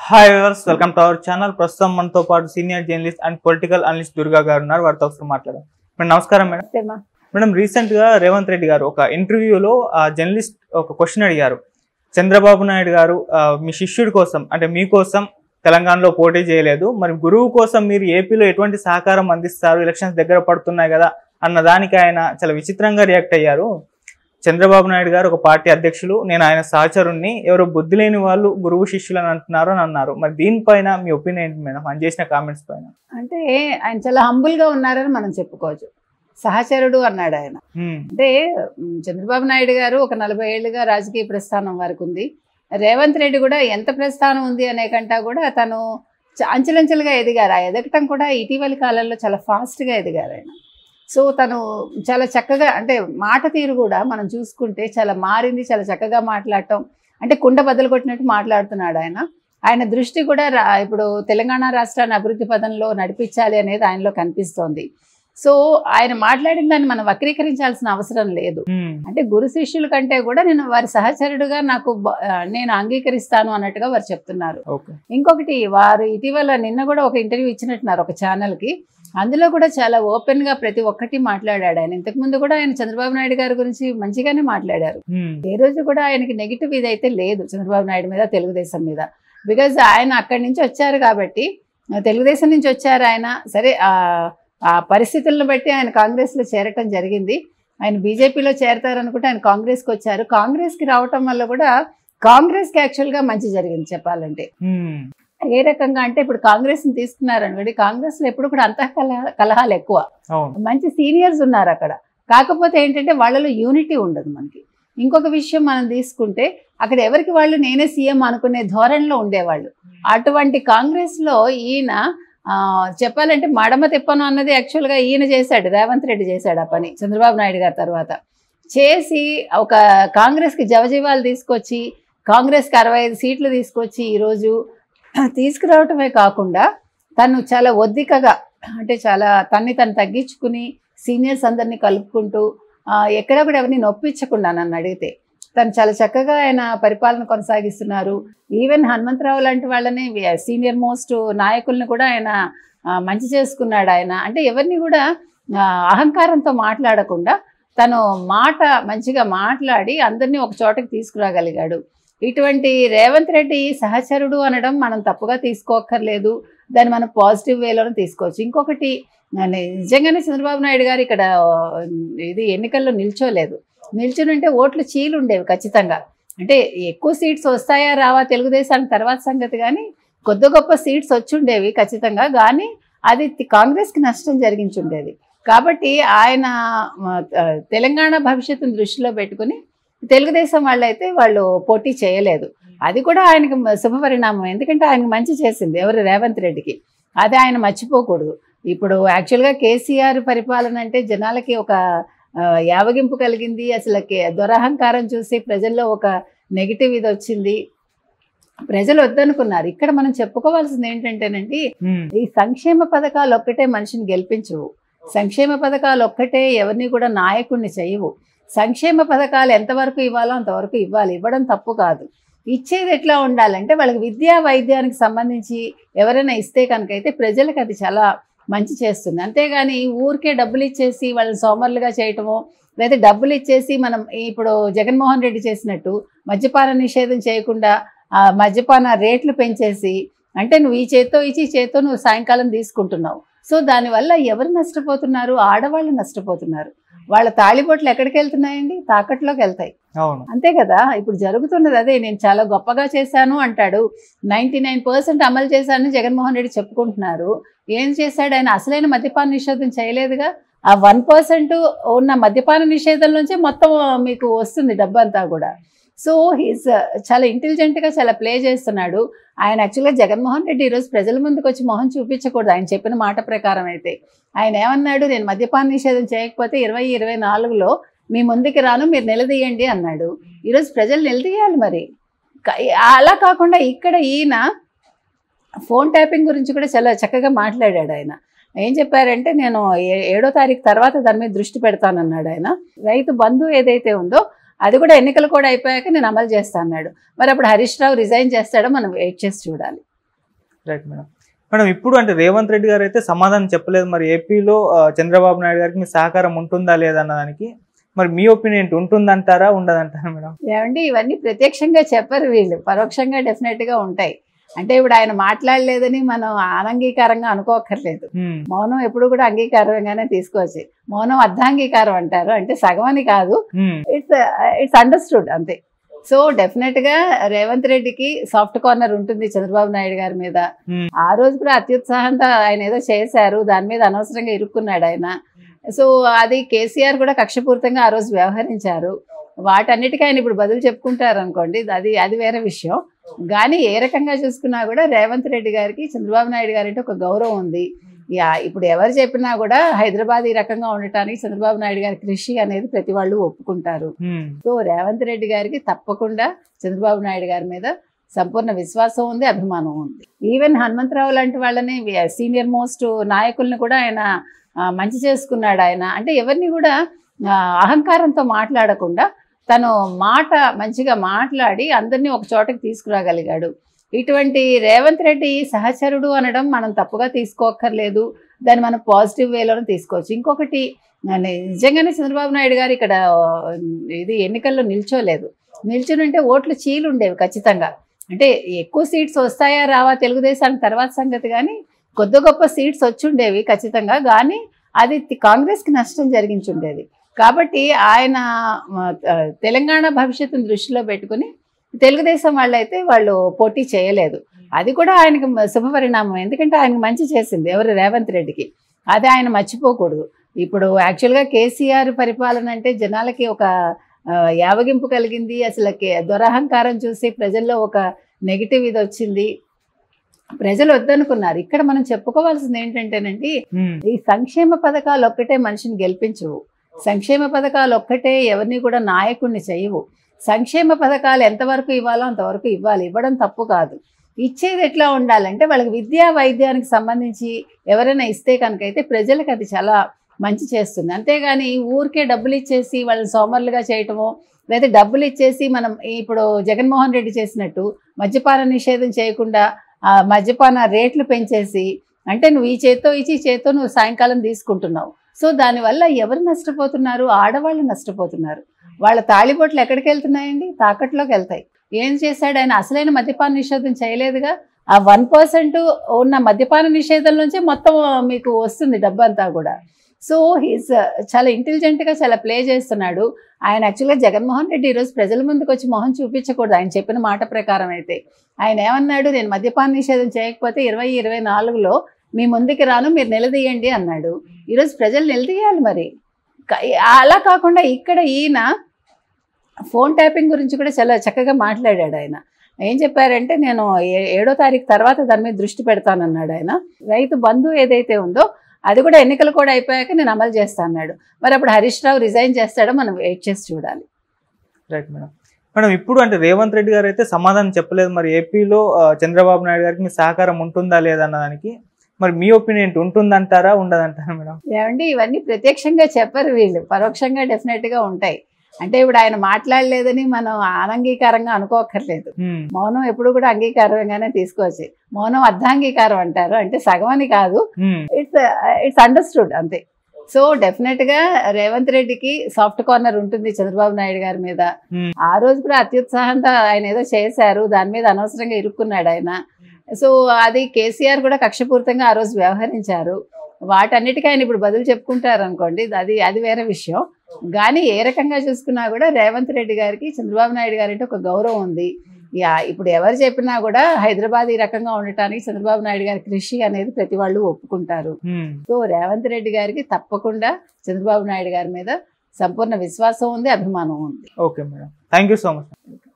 Hi viewers, welcome to our channel. ప్రస్తుతం మనతో పాటు senior journalist and political analyst Durga గారు ఉన్నారు. వారితో ఒకసారి మాట్లాడాం. మేడం నమస్కారం. మేడం రీసెంట్ గా రేవంత్ రెడ్డి గారు ఒక ఇంటర్వ్యూలో ఆ జర్నలిస్ట్ ఒక క్వశ్చన్ అడిగారు. చంద్రబాబు నాయుడు గారు మీ శిష్యుడి కోసం అంటే మీకోసం తెలంగాణలో పోటీ చేయలేదు, మరి గురువు కోసం మీరు ఏపీలో ఎటువంటి సహకారం అందిస్తారు, ఎలక్షన్స్ దగ్గర పడుతున్నాయి కదా అన్న దానికి ఆయన చాలా విచిత్రంగా రియాక్ట్ అయ్యారు. చంద్రబాబు నాయుడు గారు ఒక పార్టీ అధ్యక్షులు, నేను ఆయన సహచరుణ్ణి, ఎవరో బుద్ధి లేని వాళ్ళు గురువు శిష్యులు అని అంటున్నారు అని అన్నారు. మరి దీనిపైన మీ ఒపీనియన్ ఏంటి మేడం, ఆయన చేసిన కామెంట్స్ పైన? అంటే ఆయన చాలా హంబుల్ గా ఉన్నారని మనం చెప్పుకోవచ్చు. సహచరుడు అన్నాడు ఆయన. అంటే చంద్రబాబు నాయుడు గారు ఒక 40 ఏళ్లుగా రాజకీయ ప్రస్థానం వరకు ఉంది. రేవంత్ రెడ్డి కూడా ఎంత ప్రస్థానం ఉంది అనే కంటా కూడా తను అంచెలంచెలుగా ఎదిగారు. ఆ ఎదగటం కూడా ఇటీవలి కాలంలో చాలా ఫాస్ట్గా ఎదిగారు ఆయన. సో తను చాలా చక్కగా, అంటే మాట తీరు కూడా మనం చూసుకుంటే చాలా మారింది. చాలా చక్కగా మాట్లాడటం, అంటే కుండ బద్దలు కొట్టినట్టు మాట్లాడుతున్నాడు ఆయన. ఆయన దృష్టి కూడా ఇప్పుడు తెలంగాణ రాష్ట్రాన్ని అభివృద్ధి పదంలో నడిపించాలి అనేది ఆయనలో కనిపిస్తోంది. సో ఆయన మాట్లాడిన దాన్ని మనం వక్రీకరించాల్సిన అవసరం లేదు. అంటే గురు శిష్యుల కంటే కూడా నేను వారి సహచరుడుగా నేను అంగీకరిస్తాను అన్నట్టుగా వారు చెప్తున్నారు. ఇంకొకటి, వారు ఇటీవల నిన్న కూడా ఒక ఇంటర్వ్యూ ఇచ్చినట్టున్నారు ఒక ఛానల్కి. అందులో కూడా చాలా ఓపెన్ గా ప్రతి ఒక్కటి మాట్లాడాడు ఆయన. ఇంతకుముందు కూడా ఆయన చంద్రబాబు నాయుడు గారి గురించి మంచిగానే మాట్లాడారు. ఏ రోజు కూడా ఆయనకి నెగిటివ్ ఇదైతే లేదు చంద్రబాబు నాయుడు మీద, తెలుగుదేశం మీద. బికాజ్ ఆయన అక్కడి నుంచి వచ్చారు కాబట్టి, తెలుగుదేశం నుంచి వచ్చారు ఆయన. సరే, ఆ పరిస్థితులను బట్టి ఆయన కాంగ్రెస్లో చేరటం జరిగింది. ఆయన బీజేపీలో చేరతారనుకుంటే ఆయన కాంగ్రెస్కి వచ్చారు. కాంగ్రెస్కి రావటం వల్ల కూడా కాంగ్రెస్కి యాక్చువల్గా మంచి జరిగింది చెప్పాలంటే. ఏ రకంగా అంటే ఇప్పుడు కాంగ్రెస్ని తీసుకున్నారనుకోండి, కాంగ్రెస్లో ఎప్పుడు కూడా కలహాలు ఎక్కువ. మంచి సీనియర్స్ ఉన్నారు అక్కడ. కాకపోతే ఏంటంటే వాళ్ళలో యూనిటీ ఉండదు మనకి. ఇంకొక విషయం మనం తీసుకుంటే అక్కడ ఎవరికి వాళ్ళు నేనే సీఎం అనుకునే ధోరణిలో ఉండేవాళ్ళు. అటువంటి కాంగ్రెస్లో ఈయన చెప్పాలంటే మడమ తిప్పను అన్నది యాక్చువల్గా ఈయన చేశాడు, రేవంత్ రెడ్డి చేశాడు ఆ పని చంద్రబాబు నాయుడు గారి తర్వాత చేసి ఒక కాంగ్రెస్కి జవజీవాలు తీసుకొచ్చి, కాంగ్రెస్కి 65 సీట్లు తీసుకొచ్చి ఈరోజు తీసుకురావటమే కాకుండా తను చాలా ఒద్దికగా, అంటే చాలా తను తగ్గించుకుని సీనియర్స్ అందరినీ కలుపుకుంటూ ఎక్కడ కూడా ఎవరిని నొప్పించకుండా నన్ను అడిగితే తను చాలా చక్కగా ఆయన పరిపాలన కొనసాగిస్తున్నారు. ఈవెన్ హనుమంతరావు లాంటి వాళ్ళని సీనియర్ మోస్ట్ నాయకుల్ని కూడా ఆయన మంచి చేసుకున్నాడు ఆయన. అంటే ఎవరిని కూడా అహంకారంతో మాట్లాడకుండా తను మంచిగా మాట్లాడి అందరినీ ఒక చోటకి తీసుకురాగలిగాడు. ఇటువంటి రేవంత్ రెడ్డి సహచరుడు అనడం మనం తప్పుగా తీసుకోక్కర్లేదు, దాన్ని మనం పాజిటివ్ వేలోనే తీసుకోవచ్చు. ఇంకొకటి, నిజంగానే చంద్రబాబు నాయుడు గారు ఇక్కడ ఎన్నికల్లో నిల్చునుంటే ఓట్లు చీలుండేవి ఖచ్చితంగా. అంటే ఎక్కువ సీట్స్ వస్తాయా రావా తెలుగుదేశానికి తర్వాత సంగతి, కానీ కొద్ది గొప్ప సీట్స్ వచ్చుండేవి ఖచ్చితంగా. కానీ అది కాంగ్రెస్కి నష్టం జరిగించుండేది. కాబట్టి ఆయన తెలంగాణ భవిష్యత్తును దృష్టిలో పెట్టుకుని తెలుగుదేశం వాళ్ళు పోటీ చేయలేదు. అది కూడా ఆయనకు శుభపరిణామం. ఎందుకంటే ఆయనకు మంచి చేసింది ఎవరు, రేవంత్ రెడ్డికి. అది ఆయన మర్చిపోకూడదు. ఇప్పుడు యాక్చువల్గా కేసీఆర్ పరిపాలన అంటే జనాలకి ఒక యావగింపు కలిగింది. అసలు దురహంకారం చూసి ప్రజల్లో ఒక నెగిటివ్ ఇది వచ్చింది, ప్రజలు వద్దనుకున్నారు. ఇక్కడ మనం చెప్పుకోవాల్సింది ఏంటంటేనండి, ఈ సంక్షేమ పథకాలు ఒక్కటే మనిషిని గెలిపించవు. సంక్షేమ పథకాలు ఒక్కటే ఎవరిని కూడా నాయకుడిని చేయవు. సంక్షేమ పథకాలు ఎంతవరకు ఇవ్వాలో అంతవరకు ఇవ్వాలి, ఇవ్వడం తప్పు కాదు. ఇచ్చేది ఎట్లా ఉండాలంటే వాళ్ళకి విద్యా వైద్యానికి సంబంధించి ఎవరైనా ఇస్తే కనుకైతే ప్రజలకు అది చాలా మంచి చేస్తుంది. అంతేగాని ఊరికే డబ్బులు ఇచ్చేసి వాళ్ళని సోమరులుగా చేయటమో, లేదా డబ్బులు ఇచ్చేసి మనం ఇప్పుడు జగన్మోహన్ రెడ్డి చేసినట్టు మద్యపాన నిషేధం చేయకుండా మద్యపాన రేట్లు పెంచేసి, అంటే నువ్వు ఈ చేత్తో ఇచ్చి ఈ చేత్తో నువ్వు సాయంకాలం తీసుకుంటున్నావు. సో దానివల్ల ఎవరు నష్టపోతున్నారు? ఆడవాళ్ళు నష్టపోతున్నారు. వాళ్ళ తాళిబొట్లు ఎక్కడికి వెళ్తున్నాయండి? తాకట్లోకి వెళ్తాయి. అంతే కదా ఇప్పుడు జరుగుతున్నది అదే. నేను చాలా గొప్పగా చేశాను అంటాడు, 99% అమలు చేశానని జగన్మోహన్ రెడ్డి చెప్పుకుంటున్నారు. ఏం చేశాడు ఆయన? అసలైన మద్యపాన నిషేధం చేయలేదుగా. ఆ 1% ఉన్న మద్యపాన నిషేధం నుంచే మొత్తం మీకు వస్తుంది డబ్బంతా కూడా. సో హీస్ చాలా ఇంటెలిజెంట్గా చాలా ప్లే చేస్తున్నాడు ఆయన. యాక్చువల్గా జగన్మోహన్ రెడ్డి ఈరోజు ప్రజల ముందుకు వచ్చి మొహం చూపించకూడదు. ఆయన చెప్పిన మాట ప్రకారం అయితే ఆయన ఏమన్నాడు, నేను మద్యపాన నిషేధం చేయకపోతే 2024లో మీ ముందుకి రాను, మీరు నిలదీయండి అన్నాడు. ఈరోజు ప్రజలు నిలదీయాలి మరి. అలా కాకుండా ఇక్కడ ఈయన ఫోన్ ట్యాపింగ్ గురించి కూడా చాలా చక్కగా మాట్లాడాడు ఆయన. ఏం చెప్పారంటే, నేను 7వ తారీఖు తర్వాత దాని మీద దృష్టి పెడతానన్నాడు ఆయన. రైతు బంధు ఏదైతే ఉందో అది కూడా ఎన్నికలు కూడా అయిపోయాక నేను అమలు చేస్తా అన్నాడు. మరి అప్పుడు హరీష్ రావు రిజైన్ చేస్తాడో మనం వెయిట్ చేసి చూడాలి. Right madam. మేడం ఇప్పుడు అంటే రేవంత్ రెడ్డి గారు అయితే సమాధానం చెప్పలేదు. మరి ఏపీలో చంద్రబాబు నాయుడు గారికి మీ సహకారం ఉంటుందా లేదా అన్నదానికి మరి మీ ఒపీనియన్ ఉంటుందంటారా ఉండదంటారా మేడం? ఏమండి ఇవన్నీ ప్రత్యక్షంగా చెప్పరు వీళ్ళు, పరోక్షంగా డెఫినెట్ గా ఉంటాయి. అంటే ఇప్పుడు ఆయన మాట్లాడలేదని మనం అనంగీకారంగా అనుకోకర్లేదు. మౌనం ఎప్పుడు కూడా అంగీకారంగానే తీసుకోవచ్చు. మౌనం అర్ధాంగీకారం అంటారు, అంటే సగం అని కాదు, ఇట్స్ అండర్స్టూడ్ అంతే. సో డెఫినెట్ గా రేవంత్ రెడ్డికి సాఫ్ట్ కార్నర్ ఉంటుంది చంద్రబాబు నాయుడు గారి మీద. ఆ రోజు కూడా అత్యుత్సాహంతో ఆయన ఏదో చేశారు, దాని మీద అనవసరంగా ఇరుక్కున్నాడు ఆయన. సో అది కేసీఆర్ కూడా కక్షపూరితంగా ఆ రోజు వ్యవహరించారు. వాటన్నిటికీ ఆయన ఇప్పుడు బదులు చెప్పుకుంటారు అనుకోండి, అది వేరే విషయం. కానీ ఏ రకంగా చూసుకున్నా కూడా రేవంత్ రెడ్డి గారికి చంద్రబాబు నాయుడు గారి అంటే ఒక గౌరవం ఉంది. ఇప్పుడు ఎవరు చెప్పినా కూడా హైదరాబాద్ ఈ రకంగా ఉండటానికి చంద్రబాబు నాయుడు గారి కృషి అనేది ప్రతి వాళ్ళు ఒప్పుకుంటారు. సో రేవంత్ రెడ్డి గారికి తప్పకుండా చంద్రబాబు నాయుడు గారి మీద సంపూర్ణ విశ్వాసం ఉంది, అభిమానం ఉంది. ఈవెన్ హనుమంతరావు లాంటి వాళ్ళని సీనియర్ మోస్ట్ నాయకుల్ని కూడా ఆయన మంచి చేసుకున్నాడు. ఆయన అంటే ఎవరిని కూడా అహంకారంతో మాట్లాడకుండా తను మంచిగా మాట్లాడి అందరినీ ఒక చోటకి తీసుకురాగలిగాడు. ఇటువంటి రేవంత్ రెడ్డి సహచరుడు అనడం మనం తప్పుగా తీసుకోక్కర్లేదు, దాన్ని మనం పాజిటివ్ వేలోనే తీసుకోవచ్చు. ఇంకొకటి, నిజంగానే చంద్రబాబు నాయుడు గారు ఇక్కడ ఎన్నికల్లో నిల్చునుంటే ఓట్లు చీలుండేవి ఖచ్చితంగా. అంటే ఎక్కువ సీట్స్ వస్తాయా రావా తెలుగుదేశానికి తర్వాత సంగతి, కానీ కొద్ది గొప్ప సీట్స్ వచ్చుండేవి ఖచ్చితంగా. కానీ అది కాంగ్రెస్కి నష్టం జరిగించుండేది. కాబట్టి ఆయన తెలంగాణ భవిష్యత్తును దృష్టిలో పెట్టుకుని తెలుగుదేశం వాళ్ళు పోటీ చేయలేదు. అది కూడా ఆయనకు శుభపరిణామం, ఎందుకంటే ఆయనకు మంచి చేసింది ఎవరు, రేవంత్ రెడ్డికి. అది ఆయన మర్చిపోకూడదు. ఇప్పుడు యాక్చువల్గా కేసీఆర్ పరిపాలన అంటే జనాలకి ఒక యావగింపు కలిగింది. అసలు దురహంకారం చూసి ప్రజల్లో ఒక నెగిటివ్ ఇది వచ్చింది, ప్రజలు వద్దనుకున్నారు. ఇక్కడ మనం చెప్పుకోవాల్సింది ఏంటంటేనండి, ఈ సంక్షేమ పథకాలు ఒక్కటే మనిషిని గెలిపించవు, సంక్షేమ పథకాలు ఒక్కటే ఎవరిని కూడా నాయకుడిని చేయవు. సంక్షేమ పథకాలు ఎంతవరకు ఇవ్వాలో అంతవరకు ఇవ్వాలి, ఇవ్వడం తప్పు కాదు. ఇచ్చేది ఎట్లా ఉండాలంటే వాళ్ళకి విద్యా వైద్యానికి సంబంధించి ఎవరైనా ఇస్తే కనుకైతే ప్రజలకు అది చాలా మంచి చేస్తుంది. అంతేగాని ఊరికే డబ్బులు ఇచ్చేసి వాళ్ళని సోమరులుగా చేయటమో, లేదా డబ్బులు ఇచ్చేసి మనం ఇప్పుడు జగన్మోహన్ రెడ్డి చేసినట్టు మద్యపాన నిషేధం చేయకుండా మద్యపాన రేట్లు పెంచేసి, అంటే నువ్వు ఈ చేత్తో ఇచ్చి ఈ చేత్తో నువ్వు సాయంకాలం తీసుకుంటున్నావు. సో దానివల్ల ఎవరు నష్టపోతున్నారు, ఆడవాళ్ళు నష్టపోతున్నారు. వాళ్ళ తాళిబొట్లు ఎక్కడికి వెళ్తున్నాయండి, తాకట్లోకి వెళ్తాయి. ఏం చేశాడు ఆయన, అసలైన మద్యపాన నిషేధం చేయలేదుగా. ఆ 1% ఉన్న మద్యపాన నిషేధం నుంచే మొత్తం మీకు వస్తుంది డబ్బంతా కూడా. సో హీస్ చాలా ఇంటెలిజెంట్గా చాలా ప్లే చేస్తున్నాడు ఆయన. యాక్చువల్గా జగన్మోహన్ రెడ్డి ఈరోజు ప్రజల ముందుకు వచ్చి మొహం చూపించకూడదు. ఆయన చెప్పిన మాట ప్రకారం అయితే ఆయన ఏమన్నాడు, నేను మద్యపాన నిషేధం చేయకపోతే 2024లో మీ ముందుకి రాను, మీరు నిలదీయండి అన్నాడు. ఈరోజు ప్రజలు నిలదీయాలి మరి. అలా కాకుండా ఇక్కడ ఈయన ఫోన్ ట్యాపింగ్ గురించి కూడా చాలా చక్కగా మాట్లాడాడు. ఆయన ఏం చెప్పారంటే, నేను 7వ తారీఖు తర్వాత దాని మీద దృష్టి పెడతానన్నాడు ఆయన. రైతు బంధు ఏదైతే ఉందో అది కూడా ఎన్నికలు కూడా అయిపోయాక నేను అమలు చేస్తా అన్నాడు. మరి అప్పుడు హరీష్ రావు రిజైన్ చేస్తాడో మనం వెయిట్ చేసి చూడాలి. Right madam. మేడం ఇప్పుడు అంటే రేవంత్ రెడ్డి గారు అయితే సమాధానం చెప్పలేదు. మరి ఏపీలో చంద్రబాబు నాయుడు గారికి మీ సహకారం ఉంటుందా లేదా అన్నదానికి మరి మీ ఒపీనియన్ ఉంటుందంటారా ఉండదంటారా మేడం? ఏమండి ఇవన్నీ ప్రత్యక్షంగా చెప్పరు వీళ్ళు, పరోక్షంగా డెఫినెట్ గా ఉంటాయి. అంటే ఇప్పుడు ఆయన మాట్లాడలేదని మనం అనంగీకారంగా అనుకోకర్లేదు. మౌనం ఎప్పుడు కూడా అంగీకారంగానే తీసుకోవచ్చు. మౌనం అర్ధాంగీకారం అంటారు, అంటే సగం అని కాదు, ఇట్స్ అండర్స్టూడ్ అంతే. సో డెఫినెట్ గా రేవంత్ రెడ్డికి సాఫ్ట్ కార్నర్ ఉంటుంది చంద్రబాబు నాయుడు గారి మీద. ఆ రోజు కూడా అత్యుత్సాహంతో ఆయన ఏదో చేశారు, దాని మీద అనవసరంగా ఇరుక్కున్నాడు ఆయన. సో అది కేసీఆర్ కూడా కక్షపూరితంగా ఆ రోజు వ్యవహరించారు. వాటన్నిటికీ ఆయన ఇప్పుడు బదులు చెప్పుకుంటారు అనుకోండి, అది వేరే విషయం. కానీ ఏ రకంగా చూసుకున్నా కూడా రేవంత్ రెడ్డి గారికి చంద్రబాబు నాయుడు గారి అంటే ఒక గౌరవం ఉంది. ఇప్పుడు ఎవరు చెప్పినా కూడా హైదరాబాద్ ఈ రకంగా ఉండటానికి చంద్రబాబు నాయుడు గారి కృషి అనేది ప్రతి వాళ్ళు ఒప్పుకుంటారు. సో రేవంత్ రెడ్డి గారికి తప్పకుండా చంద్రబాబు నాయుడు గారి మీద సంపూర్ణ విశ్వాసం ఉంది, అభిమానం ఉంది. Okay madam, thank you so much.